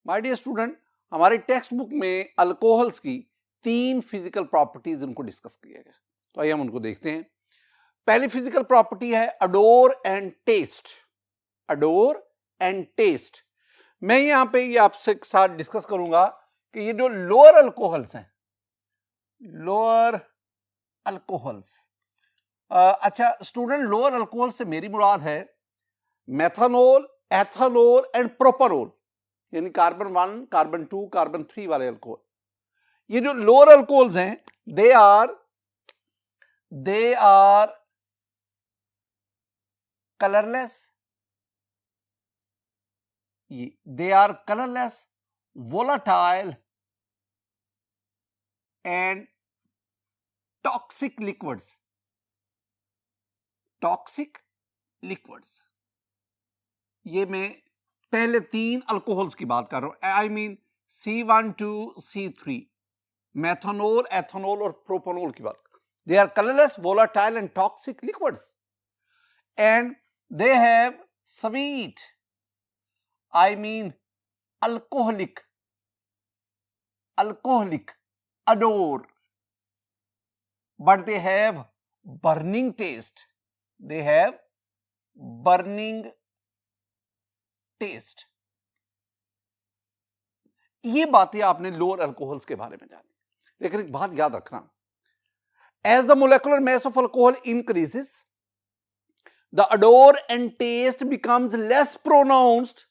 My dear student, हमारे text book में alcohols की 3 फिजिकल प्रॉपर्टीज इनको डिस्कस किया गया। तो आइए हम उनको देखते हैं। पहली फिजिकल प्रॉपर्टी है odour and taste. Odour and taste मैं यहां पे ये आपसे साथ डिस्कस करूंगा कि ये जो लोअर अल्कोहल्स हैं, लोअर अल्कोहल्स, अच्छा स्टूडेंट, लोअर अल्कोहल से मेरी मुराद है मेथनॉल, एथनॉल एंड प्रोपनॉल, यानी कार्बन 1, कार्बन 2, कार्बन 3 वाले अल्कोहल। ये जो लोअर अल्कोहल्स हैं they are colourless, they are colourless, volatile and toxic liquids, toxic liquids। ये मैं पहले 3 अल्कोहल्स की बात कर रहा हूं, I mean C12C3, methanol, ethanol और प्रोपनॉल की बात। They are colourless, volatile and toxic liquids and they have sweet, I mean alcoholic odor, but they have burning taste. They have burning taste. ये बातें आपने लोअर अल्कोहल्स के बारे में जानी, लेकिन एक बात याद रखना, as the molecular mass of alcohol increases, the odor and taste becomes less pronounced,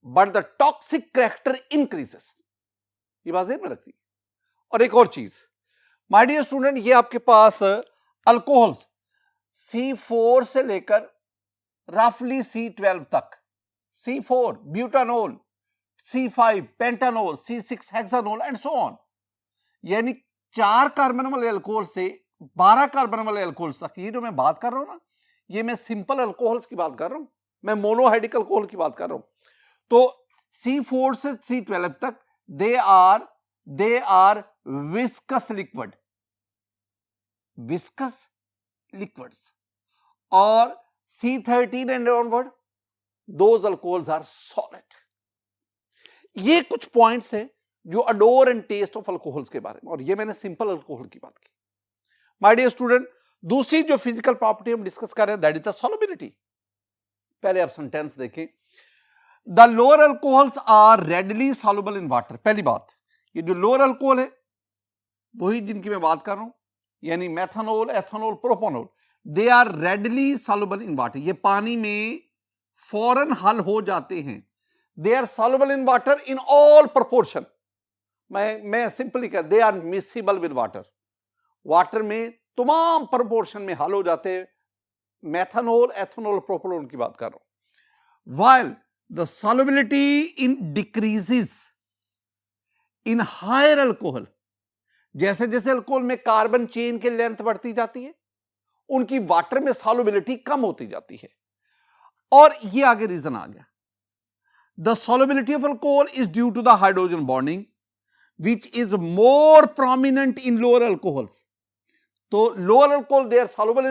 but the toxic character increases. ये बात ध्यान में रखनी। और एक और चीज, माय डियर स्टूडेंट, ये आपके पास अल्कोहल्स C4 से लेकर रफली C12 तक, C4 butanol, C5 pentanol, C6 hexanol and so on, यानी 4 कार्बन वाले अल्कोहल से 12 कार्बन वाले अल्कोहल्स तक। ये जो मैं बात कर रहा हूं ना, ये मैं सिंपल अल्कोहल्स की बात कर रहा हूं, मैं मोनोहाइड्रिक अल्कोहल की बात कर रहा हूं। तो C4 से C12 तक they are viscous liquid, viscous liquids, और C13 and onward those alcohols are solid. ये कुछ पॉइंट्स हैं जो odour and taste of alcohols के बारे में, और ये मैंने सिंपल अल्कोहल की बात की। माय डियर स्टूडेंट, दूसरी जो फिजिकल प्रॉपर्टी हम डिस्कस कर रहे हैं दैट इज द सॉल्युबिलिटी। पहले आप सेंटेंस देखें, the lower alcohols are readily soluble in water. पहली बात, ये जो लोअर अल्कोहल है वही जिनकी मैं बात कर रहा हूं, यानी methanol, ethanol, propanol, they are readily soluble in water. ये पानी में फौरन हल हो जाते हैं। They are soluble in water in all proportion. मैं सिंपली कह, they are miscible with water. Water में तमाम प्रोपोर्शन में हल हो जाते हैं। मेथनॉल, एथनॉल, प्रोपनॉल की बात कर रहा हूं। While the solubility in decreases in higher alcohol, जैसे जैसे अल्कोहल में कार्बन चेन की लेंथ बढ़ती जाती है, उनकी वाटर में सॉल्युबिलिटी कम होती जाती है। और ये आगे रीजन आ गया, the solubility of alcohol is due to the hydrogen bonding which is more prominent in lower alcohols. तो lower alcohol they are soluble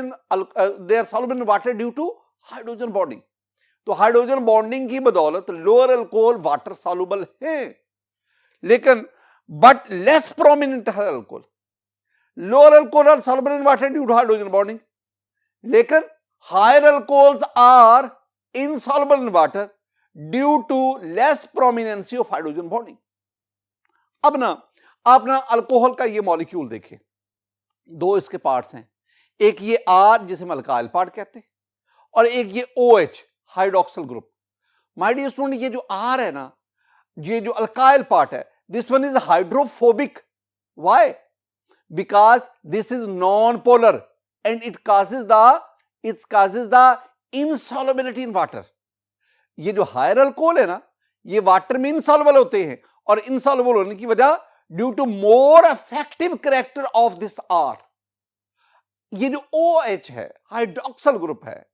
in water due to hydrogen bonding. तो हाइड्रोजन बॉन्डिंग की बदौलत lower alcohol water soluble है, लेकिन but less prominent है alcohol. Lower alcohol are soluble in water due to hydrogen bonding, लेकिन higher alcohols are insoluble in water due to less prominency of hydrogen bonding. अब ना आप ना alcohol का ये मॉलिक्यूल देखिए, 2 इसके पार्ट्स हैं, एक ये R जिसे हम अल्काइल पार्ट कहते हैं, और एक ये OH hydroxyl group. My dear student, ये जो R है ना, ये जो अल्काइल पार्ट है, this one is hydrophobic. Why? Because this is non polar and it causes the insolubility in water. ये जो हायर अल्कोहल है ना, ये वाटर में इनसॉल्युबल होते हैं, और इनसॉल्युबल होने की वजह due to more effective character of this R। ये जो OH है, हाइड्रोक्सिल ग्रुप है,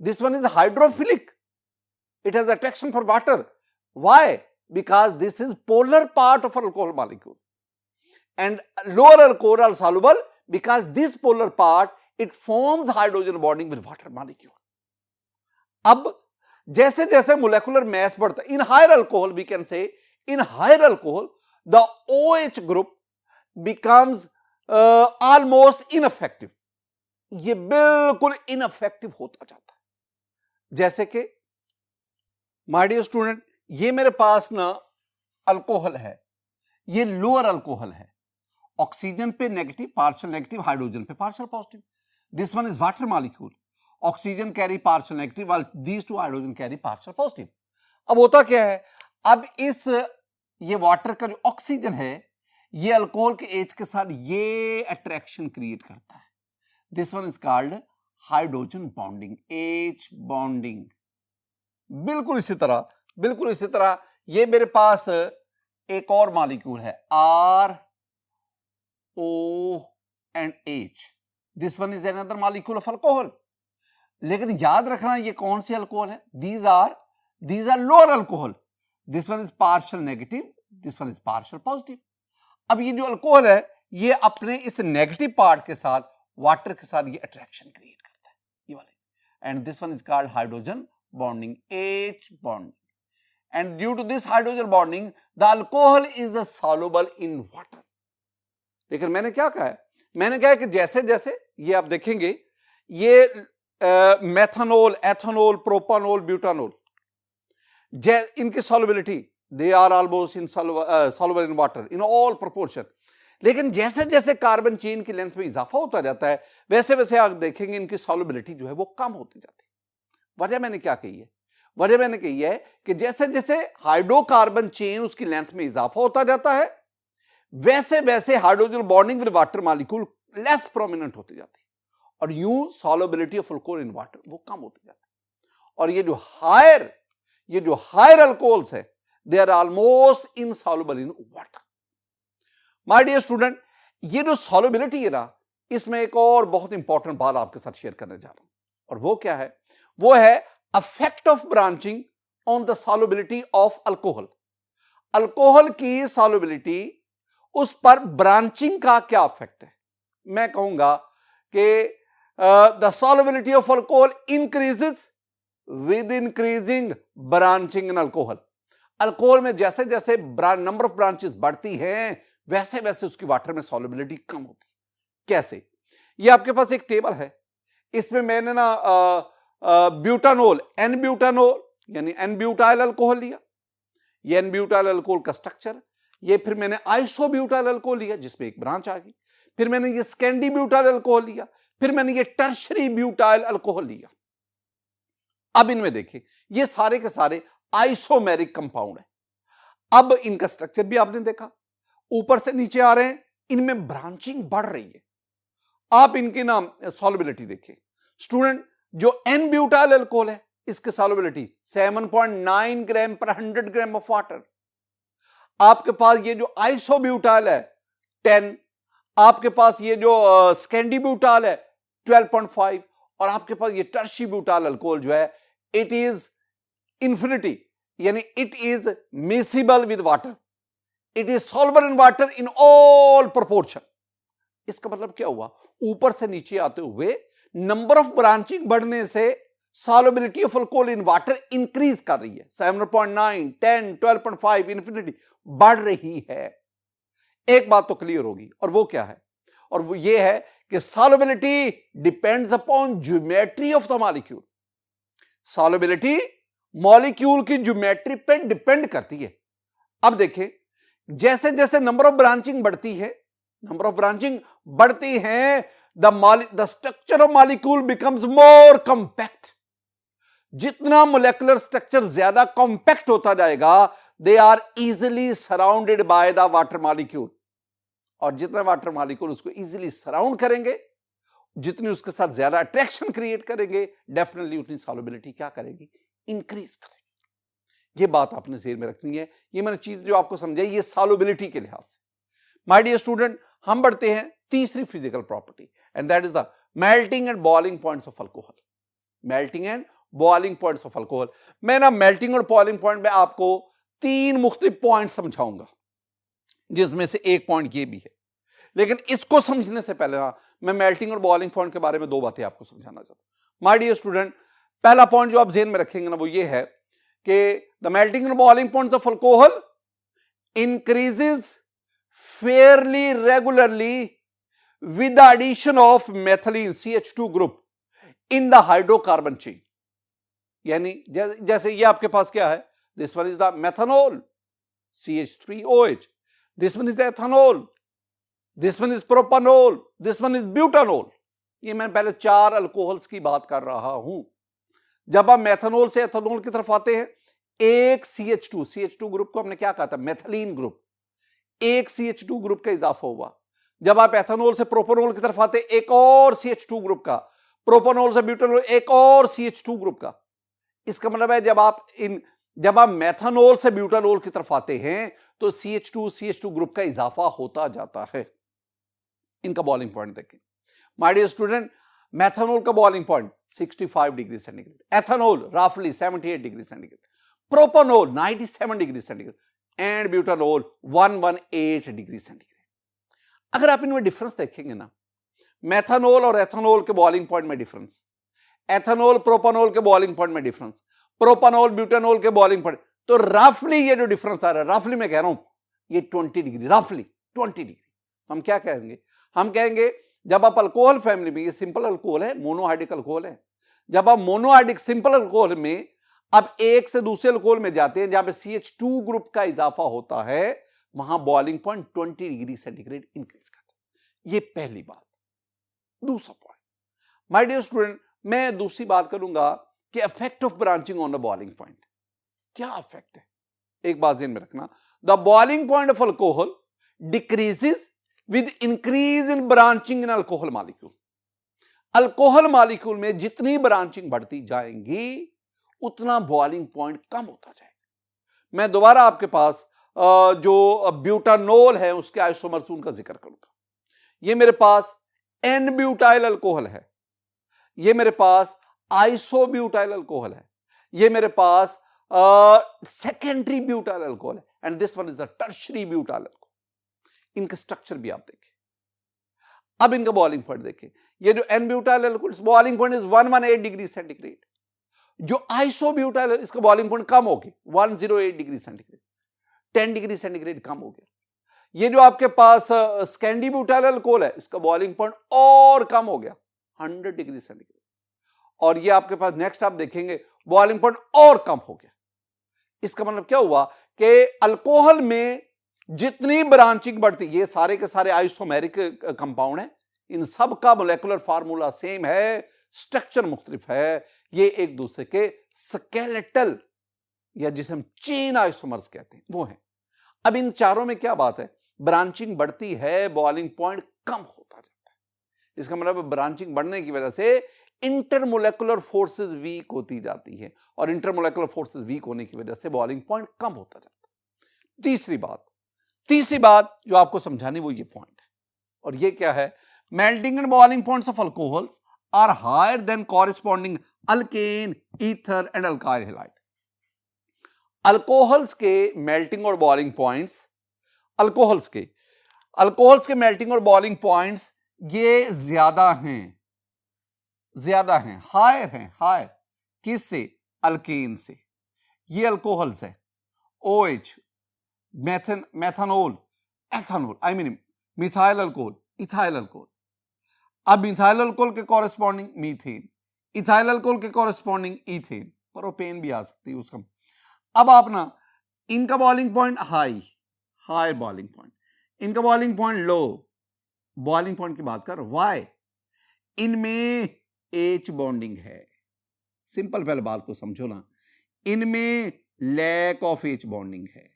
this one is hydrophilic, it has attraction for water. Why? Because this is polar part of alcohol molecule, and lower alcohol are soluble because this polar part it forms hydrogen bonding with water molecule. अब जैसे जैसे molecular mass बढ़ता है in higher alcohol, we can say In higher alcohol, the OH group becomes almost ineffective. ये बिल्कुल ineffective होता जाता है। जैसे कि माय डियर स्टूडेंट, ये मेरे पास ना अल्कोहल है, ये लोअर अल्कोहल है, ऑक्सीजन पे नेगेटिव, पार्शियल नेगेटिव, हाइड्रोजन पे partial positive. This one is water molecule, oxygen carry partial negative, while these two hydrogen carry partial positive. अब होता क्या है, अब इस ये वाटर का जो ऑक्सीजन है, ये अल्कोहल के एच के साथ ये अट्रैक्शन क्रिएट करता है। This one is called hydrogen bonding, H bonding. बिल्कुल इसी तरह ये मेरे पास एक और मॉलिक्यूल है, R O and H. This one is another molecule of alcohol. लेकिन याद रखना ये कौन सी अल्कोहल है, these are lower alcohol. This one is partial negative, this one is partial positive. अब ये जो अल्कोहल है, ये अपने इस नेगेटिव पार्ट के साथ, वाटर के साथ, ये अट्रैक्शन क्रिएट करता है, ये वाले। And this one is called hydrogen bonding, H bonding. And due to this hydrogen bonding the alcohol is soluble in water. लेकिन मैंने क्या कहा है, मैंने कहा है कि जैसे जैसे ये आप देखेंगे, ये मेथनॉल, एथेनॉल, प्रोपानॉल, ब्यूटानॉल, इनकी solubility they are almost in soluble in water in all proportion. लेकिन जैसे जैसे कार्बन चेन की लेंथ में इजाफा होता जाता है, वैसे वैसे आप देखेंगे इनकी सॉल्युबिलिटी जो है वो कम होती जाती है। वजह मैंने क्या कही है, वजह मैंने कही है कि जैसे जैसे हाइड्रोकार्बन चेन उसकी लेंथ में इजाफा होता जाता है, वैसे वैसे hydrogen bonding with water molecule less prominent होती जाती है, और यूं solubility of alcohol in water वो कम होती जाती है। और ये जो हायर अल्कोहल्स है, they are almost insoluble in water. My dear student, ये जो सॉल्युबिलिटी है ना, इसमें एक और बहुत इंपॉर्टेंट बात आपके साथ शेयर करने जा रहा हूं, और वो क्या है, वो है affect of branching on the solubility of alcohol. Alcohol की सॉल्युबिलिटी, उस पर ब्रांचिंग का क्या अफेक्ट है। मैं कहूंगा कि the solubility of alcohol increases with increasing branching in alcohol. Alcohol में जैसे जैसे नंबर ऑफ ब्रांचेस बढ़ती हैं, वैसे वैसे उसकी वाटर में सॉल्युबिलिटी कम होती है। कैसे, ये आपके पास एक टेबल है, इसमें मैंने ना ब्यूटानोल, एन ब्यूटानोल यानी एन ब्यूटाइल अल्कोहल लिया, ये एन ब्यूटाइल अल्कोहल का स्ट्रक्चर। ये फिर मैंने आइसो ब्यूटाइल अल्कोहल लिया, जिसमें एक ब्रांच आ गई। फिर मैंने ये स्कैंडी ब्यूटाइल अल्कोहल लिया, फिर मैंने ये टर्शरी ब्यूटाइल अल्कोहल लिया। अब इनमें देखिए, ये सारे के सारे आइसोमेरिक कंपाउंड है। अब इनका स्ट्रक्चर भी आपने देखा, ऊपर से नीचे आ रहे हैं, इनमें ब्रांचिंग बढ़ रही है। आप इनकी नाम सॉल्युबिलिटी देखिए स्टूडेंट, जो एन ब्यूटाइल अल्कोहल है, इसकी सॉल्युबिलिटी 7.9 ग्राम पर 100 ग्राम ऑफ वाटर। आपके पास ये जो आइसोब्यूटाइल है 10, आपके पास ये जो स्कैंडी ब्यूटाइल है 12.5, और आपके पास ये टर्शी ब्यूटाइल अल्कोहल जो है इट इज इंफिनिटी, यानी it is miscible with water, it is soluble in water in all proportion. इसका मतलब क्या हुआ, ऊपर से नीचे आते हुए नंबर ऑफ ब्रांचिंग बढ़ने से solubility of alcohol in water increase कर रही है। 7.9, 10, 12.5 इंफिनिटी बढ़ रही है। एक बात तो क्लियर होगी, और वो क्या है, और वो ये है कि solubility depends upon geometry of the molecule. Solubility molecule की ज्योमेट्री पे डिपेंड करती है। अब देखें, जैसे जैसे नंबर ऑफ ब्रांचिंग बढ़ती है, नंबर ऑफ ब्रांचिंग बढ़ती है, the structure of molecule becomes more compact. जितना मोलेकुलर स्ट्रक्चर ज्यादा कॉम्पैक्ट होता जाएगा, they are easily surrounded by the water molecule, और जितना वाटर मॉलिक्यूल उसको इजिली सराउंड करेंगे, जितनी उसके साथ ज्यादा अट्रैक्शन क्रिएट करेंगे, डेफिनेटली उतनी सॉल्युबिलिटी क्या करेगी, इंक्रीज करेगी। ये बात आपने ज़हन में रखनी है। ये मैंने चीज जो आपको समझाई, ये सॉल्युबिलिटी के लिहाज से। माय डियर स्टूडेंट, हम बढ़ते हैं तीसरी physical property, and that is the melting and boiling points of alcohol. Melting and boiling points of alcohol. मैं ना मेल्टिंग और बॉइलिंग पॉइंट में आपको 3 मुख्तलिफ पॉइंट समझाऊंगा, जिसमें से एक पॉइंट ये भी है। लेकिन इसको समझने से पहले ना मैं मेल्टिंग और बॉइलिंग पॉइंट के बारे में 2 बातें आपको समझाना चाहता हूं। माय डियर स्टूडेंट, पहला पॉइंट जो आप ज़हन में रखेंगे ना, वो ये है कि the melting and boiling points of alcohol increases fairly regularly with the addition of methylene CH2 group in the hydrocarbon chain. यानी जैसे ये आपके पास क्या है, this one is the methanol CH3OH, this one is the ethanol, this one is propanol, this one is butanol. ये मैं पहले 4 alcohols की बात कर रहा हूं. जब आप मेथनॉल से एथेनॉल की तरफ आते हैं, एक CH2 ग्रुप को हमने क्या कहा था, मेथिलीन ग्रुप, एक CH2 ग्रुप का इजाफा हुआ. जब आप एथेनॉल से प्रोपेनॉल की तरफ आते, एक और CH2 ग्रुप का, प्रोपेनॉल से ब्यूटेनॉल एक और CH2 ग्रुप का. इसका मतलब है जब आप मेथनॉल से ब्यूटेनॉल की तरफ आते हैं तो CH2 ग्रुप का इजाफा होता जाता है. इनका बॉइलिंग पॉइंट देखें माय डियर स्टूडेंट. मेथनॉल का boiling point 65 degree centigrade, ethanol रफली 78 degree centigrade, propanol 97 degree centigrade and butanol 118 degree centigrade. अगर आप इनमें डिफरेंस देखेंगे ना, मेथनॉल और एथेनॉल के बॉइलिंग पॉइंट में डिफरेंस, एथेनॉल प्रोपेनॉल के बॉइलिंग पॉइंट में डिफरेंस, प्रोपेनॉल ब्यूटेनॉल के बॉइलिंग पॉइंट, तो रफली ये जो डिफरेंस आ रहा है, रफली मैं कह रहा हूं ये 20 डिग्री, रफली 20 डिग्री. हम क्या कहेंगे, हम कहेंगे जब आप अल्कोहल फैमिली में, ये सिंपल अल्कोहल है, मोनोहाइड्रिक अल्कोहल है, जब आप मोनोहाइड्रिक सिंपल अल्कोहल में अब एक से दूसरे अल्कोहल में जाते हैं जहां पे CH2 ग्रुप का इजाफा होता है, वहां boiling point 20 degree centigrade increase करता है. ये पहली बात. दूसरा पॉइंट माय डियर स्टूडेंट, मैं दूसरी बात करूंगा कि effect of branching on the boiling point. क्या इफेक्ट है, एक बात ध्यान में रखना. The boiling point of alcohol decreases with increase in branching in alcohol molecule. Alcohol molecule में जितनी ब्रांचिंग बढ़ती जाएंगी उतना बॉइलिंग पॉइंट कम होता जाएगा. मैं दोबारा आपके पास जो ब्यूटानोल है उसके आइसोमर्स का जिक्र करूंगा. ये मेरे पास एन ब्यूटाइल अल्कोहल है, ये मेरे पास आइसोब्यूटाइल अल्कोहल है, ये मेरे पास सेकेंडरी ब्यूटाइल अल्कोहल है, and this one is the tertiary butyl alcohol. इनका स्ट्रक्चर भी आप देखें. अब इनका बॉइलिंग पॉइंट देखें. ये जो n butyl alcohol, boiling point is 118 degree centigrade. जो आइसोब्यूटाइल, इसका बॉइलिंग पॉइंट कम हो गया 108 डिग्री सेंटीग्रेड, 10 डिग्री सेंटीग्रेड कम हो गया. ये जो आपके पास स्कैंडी ब्यूटाइल अल्कोहल है, इसका बॉइलिंग पॉइंट और कम हो गया 100 डिग्री सेंटीग्रेड. और ये आपके पास नेक्स्ट आप देखेंगे बॉइलिंग पॉइंट और कम हो गया. इसका मतलब क्या हुआ कि अल्कोहल में जितनी ब्रांचिंग बढ़ती, ये सारे के सारे आइसोमेरिक कंपाउंड है, इन सब का मोलेकुलर फार्मूला सेम है, स्ट्रक्चर मुख्तलिफ है, ये एक दूसरे के स्केलेटल या जिसे हम चेन आइसोमर्स कहते हैं वो है. अब इन चारों में क्या बात है, ब्रांचिंग बढ़ती है, बॉइलिंग पॉइंट कम होता जाता है. इसका मतलब ब्रांचिंग बढ़ने की वजह से इंटरमोलेकुलर फोर्सेस वीक होती जाती है, और इंटरमोलेकुलर फोर्सेस वीक होने की वजह से बॉइलिंग पॉइंट कम होता जाता है. तीसरी बात जो आपको समझानी वो ये पॉइंट है, और ये क्या है, melting and boiling points of alcohols are higher than corresponding alkane, ether and alkyl halide. Alcohols के मेल्टिंग और बॉइलिंग पॉइंट्स, अल्कोहल्स के मेल्टिंग और बॉइलिंग पॉइंट्स ये ज्यादा हैं, हायर किससे, अल्केन से. ये अल्कोहल्स है OH, methanol, ethanol, I mean methyl alcohol, ethyl alcohol. अब मिथाइल अल्कोहल के कॉरेस्पॉन्डिंग मीथेन, इथाइल अल्कोहल के कॉरेस्पॉन्डिंग ईथेन, प्रोपेन भी आ सकती है उसका. अब आप ना इनका boiling point high boiling point, इनका बॉइलिंग पॉइंट लो, बॉइलिंग पॉइंट की बात कर. वाई, इनमें H बॉन्डिंग है. सिंपल पहले बात को समझो ना, इनमें लैक ऑफ H बॉन्डिंग है.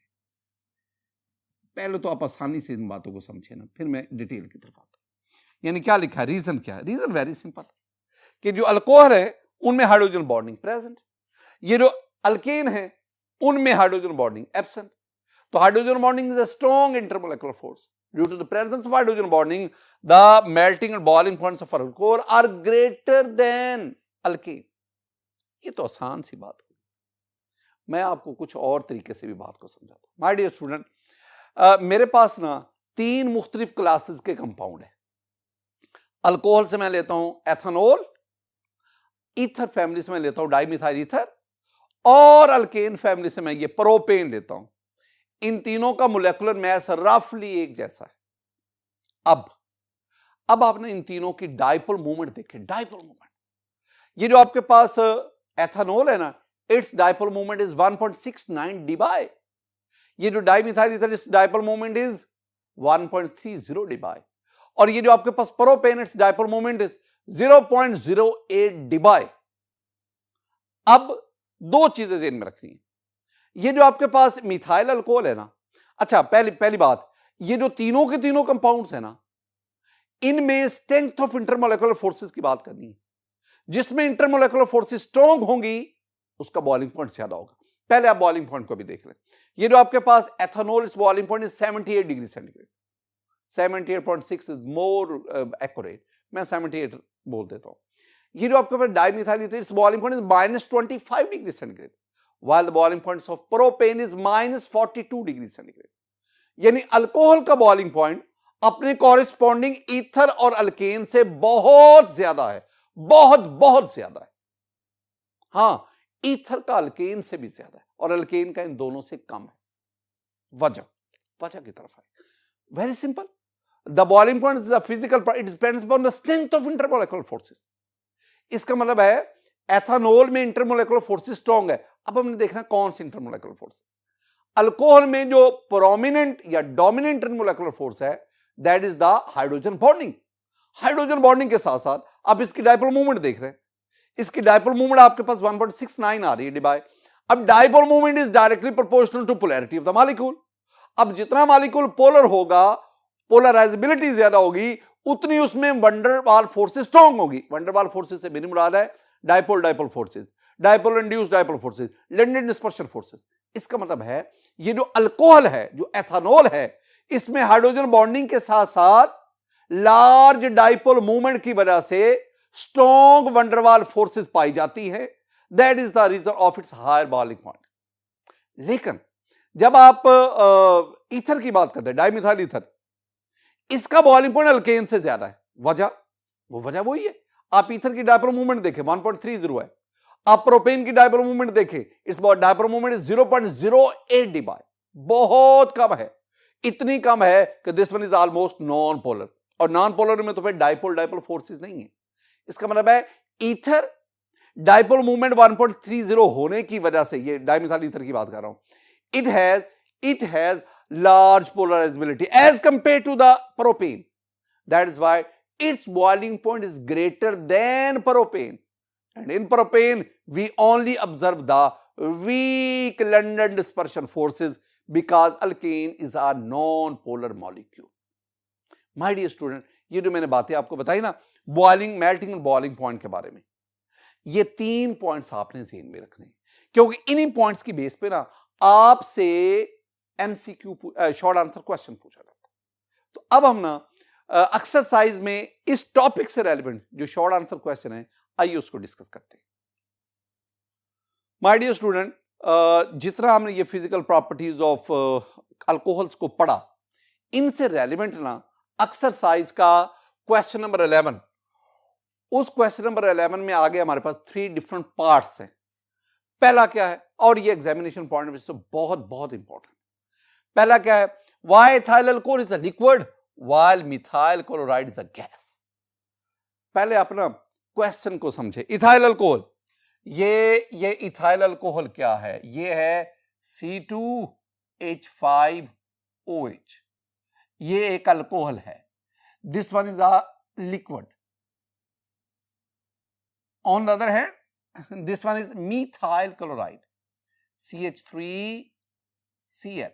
पहले तो आप आसानी से इन बातों को समझे ना, फिर मैं डिटेल की तरफ आता हूं. यानी क्या लिखा है, रीजन क्या है, रीजन वेरी सिंपल कि जो अल्कोहल है उनमें हाइड्रोजन बॉन्डिंग प्रेजेंट, ये जो अल्केन है उनमें हाइड्रोजन बॉन्डिंग एब्सेंट. तो hydrogen bonding is a strong intermolecular force. Due to the presence of hydrogen bonding, the melting and boiling points of alcohol are greater than alkene. ये तो आसान सी बात है. मैं आपको कुछ और तरीके से भी बात को समझाता हूं. माय डियर स्टूडेंट, मेरे पास ना 3 मुख्तलिफ क्लासेस के कंपाउंड है. अल्कोहल से मैं लेता हूं एथेनॉल, ईथर फैमिली से मैं लेता हूं डाइमिथाइल ईथर, और अल्केन फैमिली से मैं ये प्रोपेन लेता हूं. इन तीनों का मोलेकुलर मास रफली एक जैसा है। अब आपने इन तीनों की डायपोल मूवमेंट देखे। डायपोल मूवमेंट, ये जो आपके पास एथेनॉल है ना, its dipole movement is 1.69 dBi। ये जो dimethyl ether, its dipole movement is 1.30 dBi। और ये जो आपके पास propane, its dipole movement is 0.08 dBi। अब दो चीजें ध्यान में रखनी है। ये जो आपके पास मिथाइल अल्कोहल है ना, अच्छा पहली बात, ये जो तीनों के तीनों कंपाउंड्स है ना, इनमें स्ट्रेंथ ऑफ इंटरमोलेकुलर फोर्सेस की बात करनी है। जिसमें इंटरमोलेकुलर फोर्सेस स्ट्रॉन्ग होंगी उसका बॉइलिंग पॉइंट ज्यादा होगा। पहले आप बॉइलिंग पॉइंट को भी देख लें। ये जो आपके पास एथेनॉल, इस boiling point is 78 degree centigrade. 78.6 is more accurate, मैं 78 बोल देता हूं। ये जो आपके पास डाइमिथाइल ईथर, इस boiling point is -25 degree centigrade, while the boiling point of propane is -42 degree centigrade. यानी अल्कोहल का बॉइलिंग पॉइंट अपने कॉरेस्पॉन्डिंग ईथर और अल्केन से बहुत ज्यादा है, बहुत ज्यादा है। हां, ईथर का अल्केन से भी ज्यादा है और अल्केन का इन दोनों से कम है। वजह की तरफ है, very simple. The boiling point is a physical, it depends upon the strength of intermolecular forces. इसका मतलब है एथेनॉल में इंटरमोलेकुलर फोर्सेस स्ट्रॉन्ग है। अब हमने देखना कौन सी इंटरमोलेकुलर फोर्सेस। अल्कोहल में जो प्रोमिनेंट या डोमिनेंट इंटरमोलेकुलर फोर्स है, that is the hydrogen bonding. Hydrogen bonding के साथ साथ आप इसकी डायपोल मूवमेंट देख रहे हैं। इसकी डायपोल मूवमेंट आपके पास 1.69 आ रही है डिबाई। अब dipole movement is directly proportional to polarity of the molecule. अब जितना मॉलिक्यूल पोलर होगा, पोलराइजेबिलिटी ज्यादा होगी, उतनी उसमें वंडरवाल फोर्सेस स्ट्रॉन्ग होगी। वंडरवाल फोर्सेस से मेरी मुराद है dipole forces, dipole induced dipole forces, lended dispersion forces. इसका मतलब है ये जो अल्कोहल है, जो एथेनॉल है, इसमें हाइड्रोजन बॉन्डिंग के साथ साथ लार्ज डायपोल मूवमेंट की वजह से स्ट्रॉन्ग वंडरवाल फोर्सेस पाई जाती है। That is the reason of its higher boiling point. लेकिन जब आप ईथर की बात करते हैं, डाइमिथाइल ईथर, इसका बॉइलिंग पॉइंट अल्केन से ज्यादा है। वजह वही है। आप ईथर की डायपोल मूवमेंट देखें 1.30 है। आप प्रोपेन की डायपोल मूवमेंट देखें, इस डायपोल मूवमेंट 0.08 dBi, बहुत कम है। इतनी कम है कि this one is almost non polar, और नॉन पोलर में तो फिर डायपोल फोर्सेस नहीं है। इसका मतलब है ईथर डायपोल मूवमेंट 1.30 होने की वजह से, ये डाइमिथाइल ईथर की बात कर रहा हूं, it has large polarizability as compared to the propane. That is why its boiling point is greater than propane. And in propane, we only observe the weak London dispersion forces because alkane is a non-polar molecule. My dear student, ये जो मैंने बातें आपको बताई ना boiling, melting और boiling point के बारे में, ये 3 पॉइंट्स आपने ध्यान में रखने हैं, क्योंकि इन्हीं पॉइंट्स की बेस पे ना आपसे एमसीक्यू शॉर्ट आंसर क्वेश्चन पूछा जाता है। तो अब हम ना एक्सरसाइज में इस टॉपिक से रेलेवेंट जो शॉर्ट आंसर क्वेश्चन है, आइए उसको डिस्कस करते हैं। माय डियर स्टूडेंट, जितना हमने ये फिजिकल प्रॉपर्टीज ऑफ अल्कोहल्स को पढ़ा, इनसे रेलेवेंट ना एक्सरसाइज का क्वेश्चन नंबर 11, उस क्वेश्चन नंबर 11 में आगे हमारे पास 3 डिफरेंट पार्ट्स हैं। पहला क्या है, और ये एग्जामिनेशन पॉइंट से बहुत इंपॉर्टेंट। पहला क्या है, why ethyl alcohol is a liquid while methyl chloride is a gas. पहले अपना क्वेश्चन को समझे। इथाइल अल्कोहल, ये इथाइल अल्कोहल क्या है, ये है C2H5OH, ये एक अल्कोहल है। This one is a liquid. On the other hand, this one is methyl chloride, CH3Cl,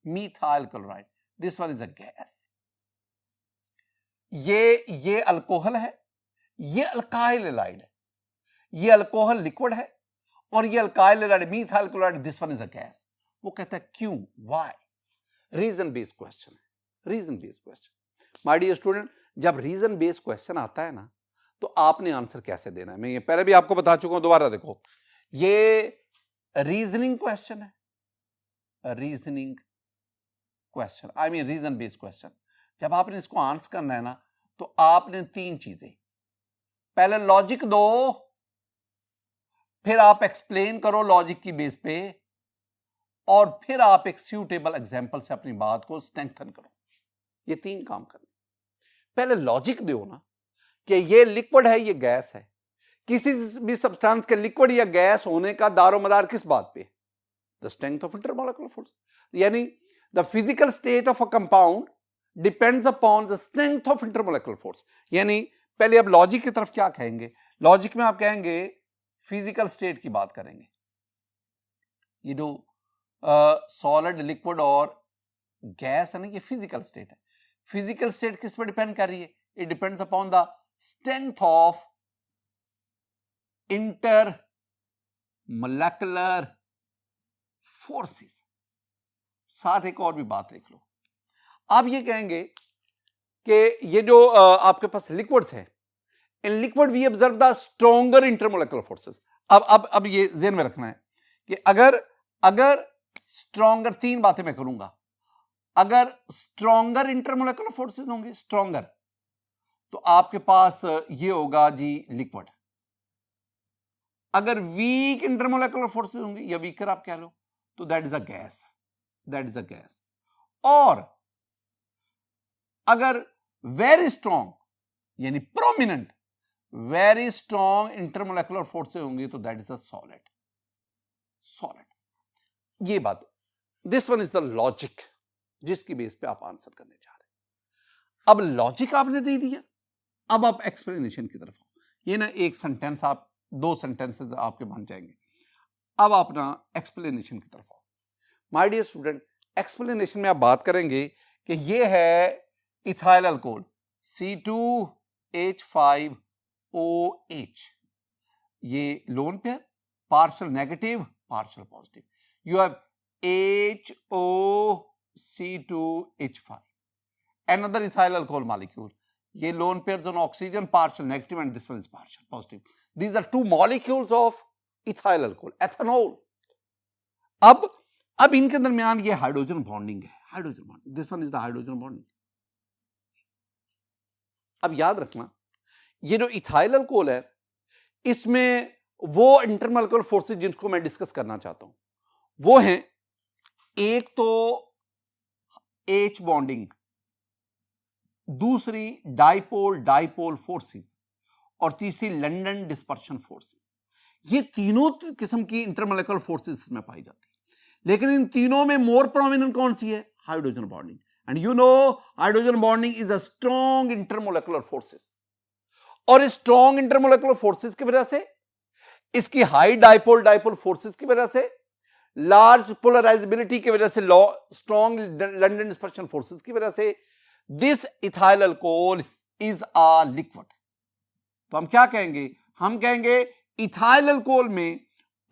methyl chloride. This one is a gas. ये अल्कोहल है, ये अल्काइल एलाइड है। ये अल्कोहल लिक्विड है और ये alkyl halide methyl chloride, this one is a gas. वो कहता है क्यों, व्हाई? रीजन बेस्ड क्वेश्चन है, reason based question. My dear student, जब रीजन बेस्ड क्वेश्चन आता है ना, तो आपने आंसर कैसे देना है, मैं ये पहले भी आपको बता चुका हूं, दोबारा देखो। ये रीजनिंग क्वेश्चन है, reasoning question, I mean reason based question. जब आपने इसको आंसर करना है ना, तो आपने 3 चीजें, पहले लॉजिक दो, फिर आप एक्सप्लेन करो लॉजिक की बेस पे, और फिर आप एक सूटेबल एग्जाम्पल से अपनी बात को स्ट्रेंथन करो। ये 3 काम करने। पहले लॉजिक दो ना कि ये लिक्विड है, ये गैस है। किसी भी सब्सटेंस के लिक्विड या गैस होने का दारोमदार किस बात पे? The strength of intermolecular force. यानी the physical state of a compound depends upon the strength of intermolecular force. यानी पहले अब लॉजिक की तरफ क्या कहेंगे? लॉजिक में आप कहेंगे फिजिकल स्टेट की बात करेंगे। ये जो सॉलिड, लिक्विड और गैस है ना, ये फिजिकल स्टेट है। फिजिकल स्टेट किस पर डिपेंड कर रही है? It depends upon the strength of inter molecular forces. साथ एक और भी बात देख लो। आप ये कहेंगे कि ये जो आपके पास लिक्विड्स है, in liquid we observe the stronger intermolecular forces. अब ये ध्यान में रखना है कि अगर स्ट्रॉन्गर, 3 बातें मैं करूंगा। अगर स्ट्रॉन्गर इंटरमोलेकुलर फोर्सेस होंगी, स्ट्रॉन्गर, तो आपके पास ये होगा जी लिक्विड। अगर वीक इंटरमोलेकुलर फोर्सेस होंगी, या वीकर आप कह लो, तो that is a gas, that is a gas. और अगर वेरी स्ट्रॉन्ग यानी prominent, very strong intermolecular forces होंगी, तो that is a solid. Solid, ये बात। This one is the logic जिसकी बेस पे आप आंसर करने जा रहे हैं। अब लॉजिक आपने दे दिया, अब आप एक्सप्लेनेशन की तरफ आओ। ये ना एक सेंटेंस, आप 2 सेंटेंसेस आपके बन जाएंगे। अब आप ना एक्सप्लेनेशन की तरफ आओ। माय डियर स्टूडेंट, एक्सप्लेनेशन में आप बात करेंगे कि ये है इथाइल अल्कोहल C2H5OH। ये lone pair, partial negative, partial positive. You have HOC2H5, another ethyl alcohol molecule. ये lone pairs on oxygen, partial negative, and this one is partial positive. These are 2 molecules of ethyl alcohol, ethanol. अब इनके दरमियान ये hydrogen bonding है, hydrogen bonding. This one is the hydrogen bonding. अब याद रखना, ये जो इथाइल अल्कोहल है, इसमें वो इंटरमोलेकुलर फोर्सेस जिनको मैं डिस्कस करना चाहता हूं वो हैं, एक तो H बॉन्डिंग, दूसरी डाइपोल फोर्सेस, और तीसरी लंडन डिस्पर्शन फोर्सेस। ये तीनों किस्म की इंटरमोलेकुलर फोर्सेस में पाई जाती है, लेकिन इन तीनों में मोर प्रोमिनेंट कौन सी है? Hydrogen bonding. And you know hydrogen bonding is a strong intermolecular forces, और इस स्ट्रॉन्ग इंटरमोलेकुलर फोर्सेस की वजह से, इसकी हाई डाइपोल फोर्सेस की वजह से, लार्ज पोलराइजेबिलिटी की वजह से, स्ट्रॉन्ग लंडन डिस्पर्शन फोर्सेस की वजह से, this ethyl alcohol is a liquid. तो हम क्या कहेंगे? हम कहेंगे इथाइल अल्कोहल में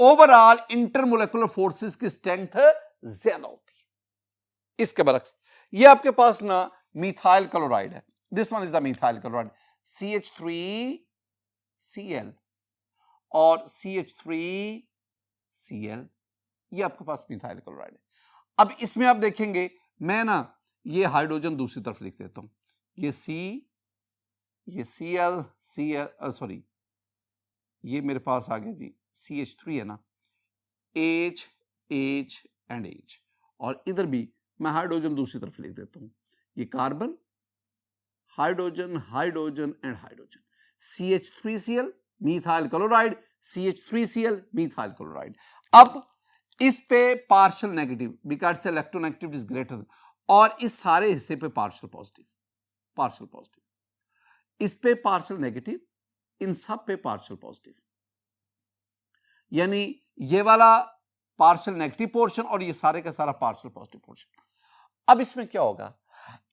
ओवरऑल इंटरमोलेकुलर फोर्सेस की स्ट्रेंथ ज्यादा होती है। इसके बरक्स ये आपके पास ना मिथाइल क्लोराइड है, this one is the methyl chloride, CH3Cl और CH3Cl, ये आपके पास मिथाइल क्लोराइड है। अब इसमें आप देखेंगे, मैं ना ये हाइड्रोजन दूसरी तरफ लिख देता हूं, ये C, ये Cl, सॉरी ये मेरे पास आ गया जी CH3 है ना, H एंड H, और इधर भी मैं हाइड्रोजन दूसरी तरफ लिख देता हूं, ये carbon, hydrogen and hydrogen, CH3Cl methyl chloride, CH3Cl methyl chloride. अब इस पे partial negative, because electronegativity is greater, और इस सारे हिस्से पे पार्शियल पॉजिटिव, इस पे पार्शियल नेगेटिव, इन सब पे पार्शियल पॉजिटिव, यानी ये वाला पार्शियल नेगेटिव पोर्शन और ये सारे का सारा पार्शियल पॉजिटिव पोर्शन। अब इसमें क्या होगा?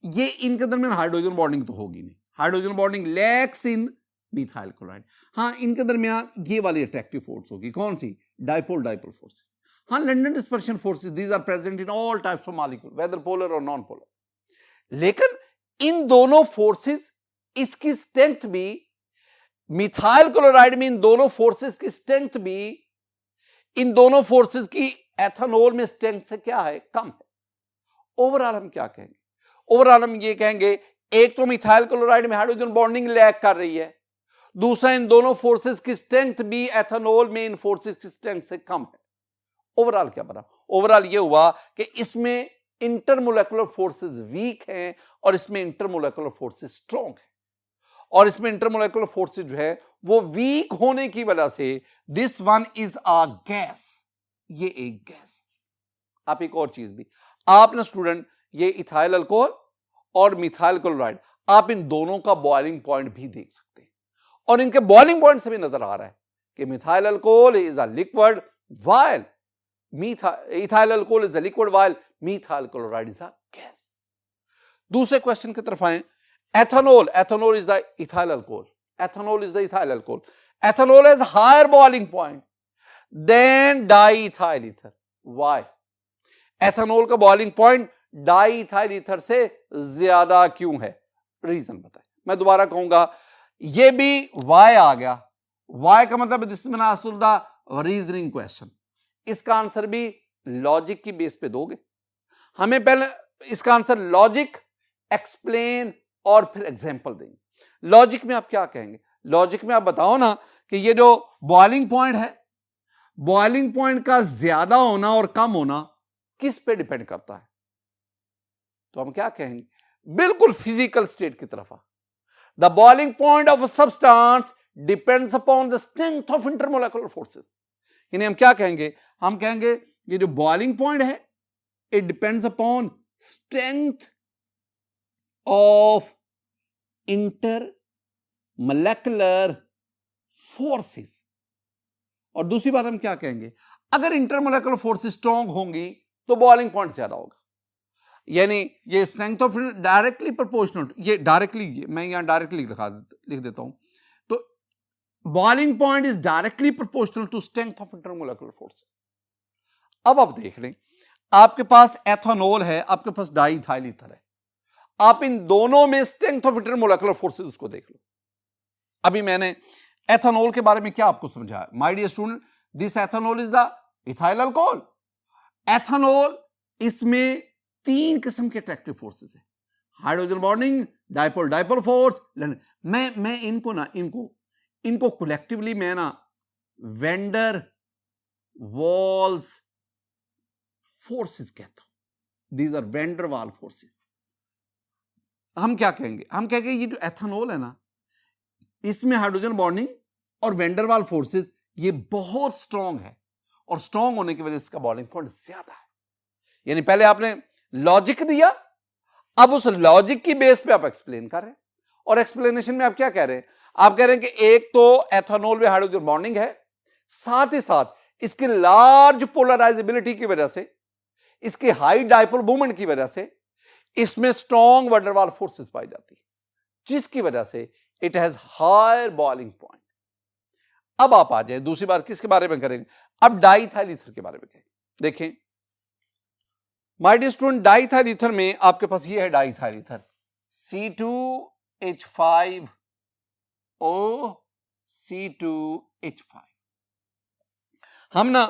ये इनके दरमियान हाइड्रोजन बॉन्डिंग तो होगी नहीं, hydrogen bonding lacks in methyl chloride. हाँ, इनके दरमियान ये वाली अट्रैक्टिव फोर्स होगी, कौन सी? Dipole forces. हाँ, London dispersion forces, these are present in all types of molecule, whether polar और नॉन पोलर। लेकिन इन दोनों फोर्सेस, इसकी स्ट्रेंथ भी, मिथाइल क्लोराइड में इन दोनों फोर्सेस की स्ट्रेंथ भी, इन दोनों फोर्सेस की एथेनॉल में स्ट्रेंथ से क्या है? कम है। ओवरऑल हम क्या कहेंगे? ओवरऑल हम ये कहेंगे, एक तो मिथाइल क्लोराइड में हाइड्रोजन बॉन्डिंग लैक कर रही है, दूसरा इन दोनों फोर्सेस की स्ट्रेंथ भी एथेनॉल में इन फोर्सेस की स्ट्रेंथ से कम है। ओवरऑल क्या बना? ओवरऑल ये हुआ कि इसमें इंटरमोलेकुलर फोर्सेस वीक हैं और इसमें इंटरमोलेकुलर फोर्सेस स्ट्रॉन्ग हैं। और इसमें इंटरमोलेकुलर फोर्सेस जो है वो वीक होने की वजह से this one is a gas, ये एक गैस। आप एक और चीज भी, आप ना स्टूडेंट, ये इथाइल अल्कोहल और मिथाइल क्लोराइड, आप इन दोनों का बॉइलिंग पॉइंट भी देख सकते हैं और इनके बॉइलिंग पॉइंट से भी नजर आ रहा है कि methyl alcohol is a liquid while ethyl alcohol is a liquid while methyl chloride is a gas. दूसरे क्वेश्चन की तरफ आए, ethanol, ethanol is the ethyl alcohol, ethanol is the ethyl alcohol, ethanol has higher boiling point than diethyl ether. Why? Ethanol का boiling point diethyl ether से ज्यादा क्यों है? Reason बताएं। मैं दोबारा कहूंगा, ये भी वाई आ गया, वाई का मतलब this is the reasoning question. इसका आंसर भी लॉजिक की बेस पे दोगे। हमें पहले इसका आंसर लॉजिक, एक्सप्लेन और फिर एग्जांपल देंगे। लॉजिक में आप क्या कहेंगे? लॉजिक में आप बताओ ना कि ये जो बॉइलिंग पॉइंट है, बॉइलिंग पॉइंट का ज्यादा होना और कम होना किस पे डिपेंड करता है? तो हम क्या कहेंगे? बिल्कुल फिजिकल स्टेट की तरफ। The boiling point of a substance depends upon the strength of intermolecular forces. यानी हम क्या कहेंगे? हम कहेंगे ये जो बॉइलिंग पॉइंट है it depends upon strength of intermolecular forces. और दूसरी बात हम क्या कहेंगे? अगर इंटरमोलेकुलर फोर्सेस स्ट्रांग होंगी तो बॉइलिंग पॉइंट ज्यादा होगा। यानी ये स्ट्रेंथ ऑफ डायरेक्टली प्रोपोर्शनल, ये डायरेक्टली, मैं यहां डायरेक्टली लिख देता हूं, तो boiling point is directly proportional to strength of intermolecular forces. अब आप देख लें, आपके पास एथेनॉल है, आपके पास डाइइथाइल ईथर है, आप इन दोनों में स्ट्रेंथ ऑफ इंटरमोलेकुलर फोर्सेस उसको देख लो। अभी मैंने एथेनॉल के बारे में क्या आपको समझाया? My dear student, this ethanol is the ethyl alcohol. Ethanol, इसमें 3 किस्म के अट्रैक्टिव फोर्सेस है, hydrogen bonding, dipole dipole force. मैं इनको कलेक्टिवली मैं ना वेंडर वॉल्स फोर्सेस कहता हूं। दीज आर वेंडर वाल फोर्सेस। हम क्या कहेंगे? हम कहेंगे ये जो एथेनॉल है ना, इसमें हाइड्रोजन बॉन्डिंग और वेंडर वाल फोर्सेस ये बहुत स्ट्रांग है और स्ट्रांग होने की वजह से इसका बॉइलिंग पॉइंट ज्यादा है। यानी पहले आपने लॉजिक दिया, अब उस लॉजिक की बेस पे आप एक्सप्लेन कर रहे हैं। और एक्सप्लेनेशन में आप क्या कह रहे हैं? आप कह रहे हैं कि एक तो एथेनॉल में हाइड्रोजन बॉन्डिंग है, साथ ही साथ इसकी लार्ज पोलराइजेबिलिटी की वजह से, इसके हाई डाइपोल मोमेंट की वजह से इसमें strong van der Waals forces पाई जाती है, जिसकी वजह से it has higher boiling point. अब आप आ जाए दूसरी बार किसके बारे में करेंगे? अब डाइइथाइल ईथर के बारे में कहेंगे। देखें my dear student, diethyl ether में आपके पास ये है डाइइथाइल ईथर C2H5O C2H5। हम ना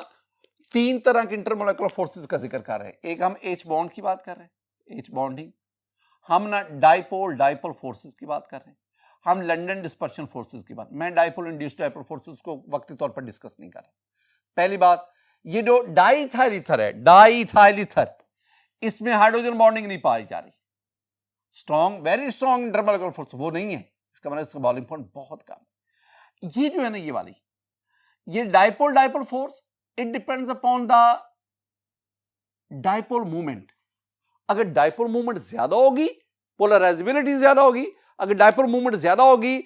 3 तरह के इंटरमोलेकुलर फोर्सेस का जिक्र कर रहे हैं। एक हम H बॉन्ड की बात कर रहे हैं, H बॉन्डिंग। हम ना डाइपोल डाइपोल फोर्सेस की बात कर रहे हैं। हम लंडन डिस्पर्शन फोर्सेस की बात, मैं डाइपोल इंड्यूस्ड डाइपोल फोर्सेस को वक्ती तौर पर डिस्कस नहीं कर रहा। पहली बात, ये जो डाइइथाइल ईथर है, डाइइथाइल ईथर, इसमें हाइड्रोजन बॉन्डिंग नहीं पाई जा रही। Strong, very strong intermolecular force वो नहीं है। इसका मतलब इसका बॉइलिंग पॉइंट बहुत कम है। ये जो है ना, ये वाली, ये dipole dipole force, it depends upon the dipole movement. अगर डाइपोल मूवमेंट ज्यादा होगी, पोलराइजेबिलिटी ज्यादा होगी, अगर डाइपोल मूवमेंट ज्यादा होगी,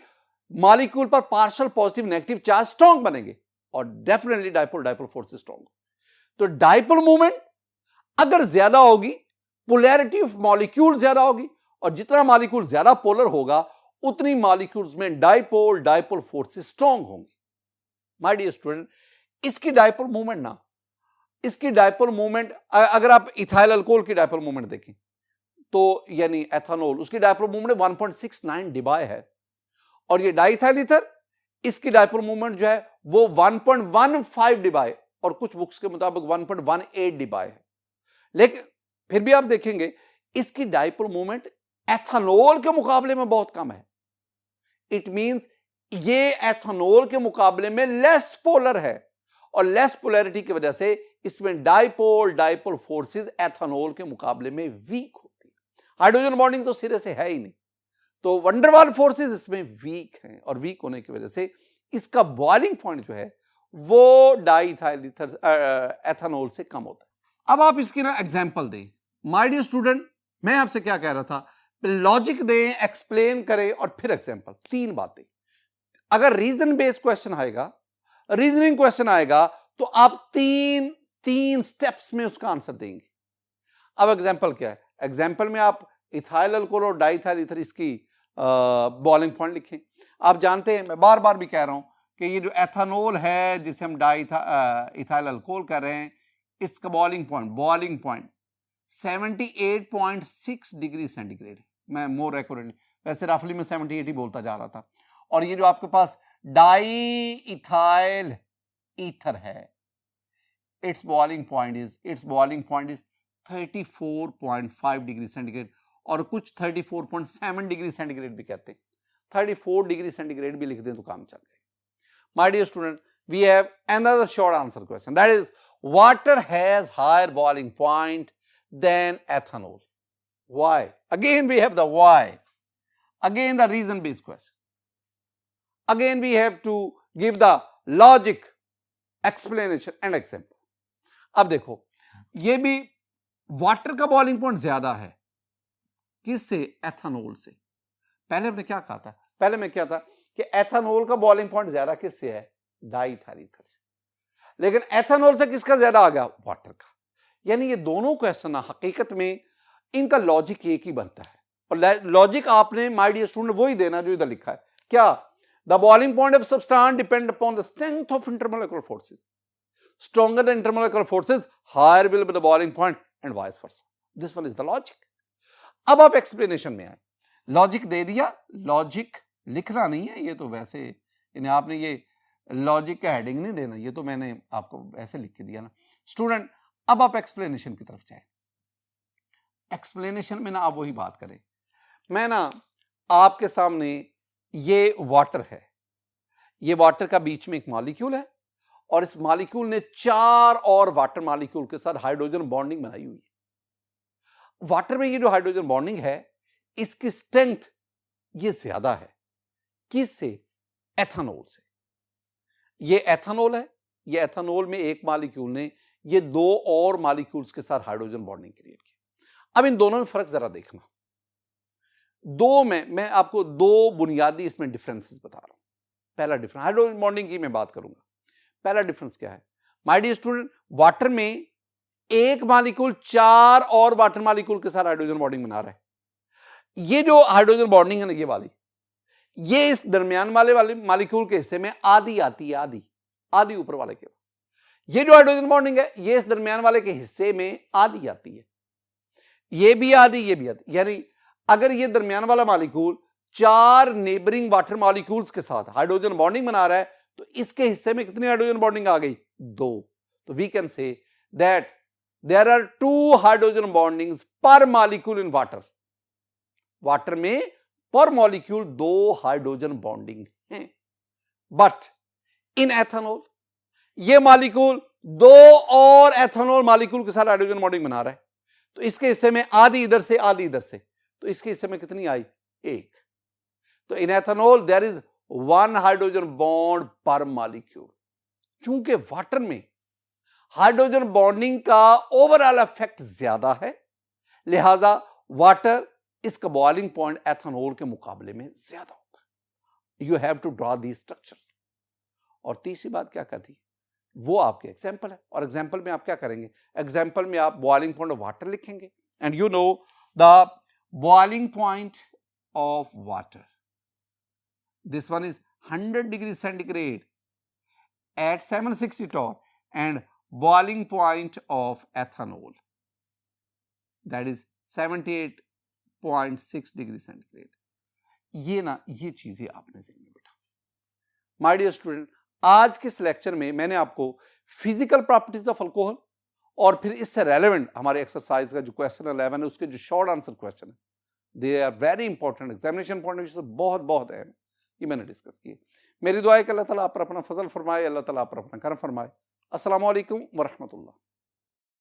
मॉलिक्यूल पर partial positive negative charge strong बनेंगे और definitely dipole dipole force strong. तो डाइपोल मूवमेंट अगर ज्यादा होगी, पोलैरिटी ऑफ मॉलिक्यूल ज्यादा होगी, और जितना मॉलिक्यूल ज्यादा पोलर होगा उतनी मॉलिक्यूल्स में डाइपोल डाइपोल फोर्सेस स्ट्रॉन्ग होंगी। माय डियर स्टूडेंट, इसकी डाइपोल मूवमेंट ना, इसकी डाइपोल मूवमेंट, अगर आप इथाइल अल्कोहल की डाइपोल मूवमेंट देखें तो यानी एथेनॉल, उसकी डाइपोल मूवमेंट 1.69 डिबाय है, और ये डाइइथाइल ईथर, इसकी डाइपोल मूवमेंट जो है वो 1.15 डिबाय, और कुछ बुक्स के मुताबिक 1.18 डिबाय है। लेकिन फिर भी आप देखेंगे इसकी डाइपोल मूवमेंट एथेनॉल के मुकाबले में बहुत कम है। इट मींस ये एथेनॉल के मुकाबले में लेस पोलर है, और लेस पोलैरिटी की वजह से इसमें डाइपोल डाइपोल फोर्सेस एथेनॉल के मुकाबले में वीक होती है। हाइड्रोजन बॉन्डिंग तो सिरे से है ही नहीं, तो वंडरवाल फोर्सेस इसमें वीक हैं और वीक होने की वजह से इसका बॉइलिंग पॉइंट जो है वो डाइइथाइल ईथर एथेनॉल से कम होता है। अब आप इसकी ना एग्जांपल दें। माय डियर स्टूडेंट, मैं आपसे क्या कह रहा था, लॉजिक दें, एक्सप्लेन करें और फिर एग्जांपल। 3 बातें। अगर रीजन बेस्ड क्वेश्चन आएगा, रीजनिंग क्वेश्चन आएगा, तो आप तीन स्टेप्स में उसका आंसर देंगे। अब एग्जांपल क्या है? एग्जांपल में आप इथाइल अल्कोहल और डाइइथाइल ईथर इसकी बॉइलिंग पॉइंट लिखें। आप जानते हैं, मैं बार बार भी कह रहा हूं कि ये जो एथेनॉल है जिसे हम इथाइल अल्कोहल कर रहे हैं, इसका बॉइलिंग पॉइंट 78.6 डिग्री सेंटीग्रेड। मैं मोर एक्यूरेटली, वैसे रफली में 78 ही बोलता जा रहा था। और ये जो आपके पास डाइइथाइल ईथर है, it's boiling point is 34.5 degree centigrade, और कुछ 34.7 डिग्री सेंटीग्रेड भी कहते हैं। 34 डिग्री सेंटीग्रेड भी लिख दें तो काम चल जाएगा। My dear student, we have another short answer question, that is water has higher boiling point than ethanol. Why? Again we have the why. Again the reason based question. Again we have to give the logic, explanation and example. अब देखो, ये भी water का boiling point ज्यादा है, किससे? Ethanol से। पहले हमने क्या कहा था? पहले मैं क्या था कि एथेनॉल का बॉइलिंग पॉइंट ज्यादा किससे है? डाइइथाइल ईथर से। लेकिन एथेनॉल से किसका ज्यादा आ गया? वाटर का। यानी ये दोनों क्वेश्चन हकीकत में इनका लॉजिक एक ही बनता है, और लॉजिक आपने माय डियर स्टूडेंट वही देना जो इधर लिखा है। क्या? The boiling point of substance depend upon the strength of intermolecular forces. Stronger the intermolecular forces, higher will be the boiling point and vice versa. This one is the logic. अब आप explanation में आए। Logic दे दिया, logic लिखना नहीं है, ये तो वैसे यानी आपने ये लॉजिक का हेडिंग नहीं देना, ये तो मैंने आपको ऐसे लिख के दिया ना। स्टूडेंट, अब आप एक्सप्लेनेशन की तरफ जाए। एक्सप्लेनेशन में ना आप वही बात करें। मैं ना आपके सामने, ये वाटर है, ये वाटर का बीच में एक मॉलिक्यूल है, और इस मॉलिक्यूल ने 4 और वाटर मॉलिक्यूल के साथ हाइड्रोजन बॉन्डिंग बनाई हुई है। वाटर में ये जो हाइड्रोजन बॉन्डिंग है, इसकी स्ट्रेंथ ये ज्यादा है। किससे? एथेनॉल से। ये एथेनॉल है, ये एथेनॉल में एक मॉलिक्यूल ने ये 2 और मॉलिक्यूल्स के साथ हाइड्रोजन बॉन्डिंग क्रिएट की। अब इन दोनों में फर्क जरा देखना। दो में मैं आपको 2 बुनियादी इसमें डिफरेंसेस बता रहा हूं। पहला डिफरेंस, हाइड्रोजन बॉन्डिंग की मैं बात करूंगा। पहला डिफरेंस क्या है? माय डियर स्टूडेंट, वाटर में एक मॉलिक्यूल 4 और वाटर मॉलिक्यूल के साथ हाइड्रोजन बॉन्डिंग बना रहा है। ये जो हाइड्रोजन बॉन्डिंग है ना, ये वाली, ये इस दरमियान वाले मॉलिक्यूल के हिस्से में आधी आती है, आधी ऊपर वाले के पास। ये जो हाइड्रोजन बॉन्डिंग है, ये इस दरमियान वाले के हिस्से में आधी आती है, ये भी आधी, ये भी आधी। यानी अगर ये दरमियान वाला मॉलिक्यूल 4 नेबरिंग वाटर मॉलिक्यूल्स के साथ हाइड्रोजन बॉन्डिंग बना रहा है, तो इसके हिस्से में कितनी हाइड्रोजन बॉन्डिंग आ गई? 2। तो we can say that there are 2 hydrogen bondings per molecule in water. Water में पर मॉलिक्यूल 2 हाइड्रोजन बॉन्डिंग हैं। बट इन एथेनॉल ये मॉलिक्यूल 2 और एथेनॉल मॉलिक्यूल के साथ हाइड्रोजन बॉन्डिंग बना रहा है, तो इसके हिस्से में आधी इधर से, आधी इधर से, तो इसके हिस्से में कितनी आई? 1। तो in ethanol there is 1 hydrogen bond per molecule. चूंकि वाटर में हाइड्रोजन बॉन्डिंग का ओवरऑल इफेक्ट ज्यादा है, लिहाजा वाटर इसका बॉइलिंग पॉइंट एथेनॉल के मुकाबले में ज्यादा होता है। You have to draw the structures. और तीसरी बात क्या कहती है, वो आपके एग्जाम्पल है, और एग्जाम्पल में आप क्या करेंगे? एग्जाम्पल में आप बॉइलिंग पॉइंट ऑफ वाटर लिखेंगे, and you know the boiling point of water, this one is 100 degree centigrade at 760 torr, and boiling point of ethanol, that is 78.6 degree centigrade. ये ना, ये चीजें आपने ज़हन में बैठा। माय डियर स्टूडेंट, आज के इस लेक्चर में मैंने आपको फिजिकल प्रॉपर्टीज ऑफ अल्कोहल और फिर इससे रेलेवेंट हमारे एक्सरसाइज का जो क्वेश्चन 11 है, उसके जो शॉर्ट आंसर क्वेश्चन है, they are very important, examination point of view से बहुत बहुत अहम, ये मैंने डिस्कस किए। मेरी दुआ है कि अल्लाह ताला आप पर अपना फजल फरमाए, अल्लाह ताला आप पर अपना करम फरमाए। अस्सलामु अलैकुम वरहमतुल्लाह।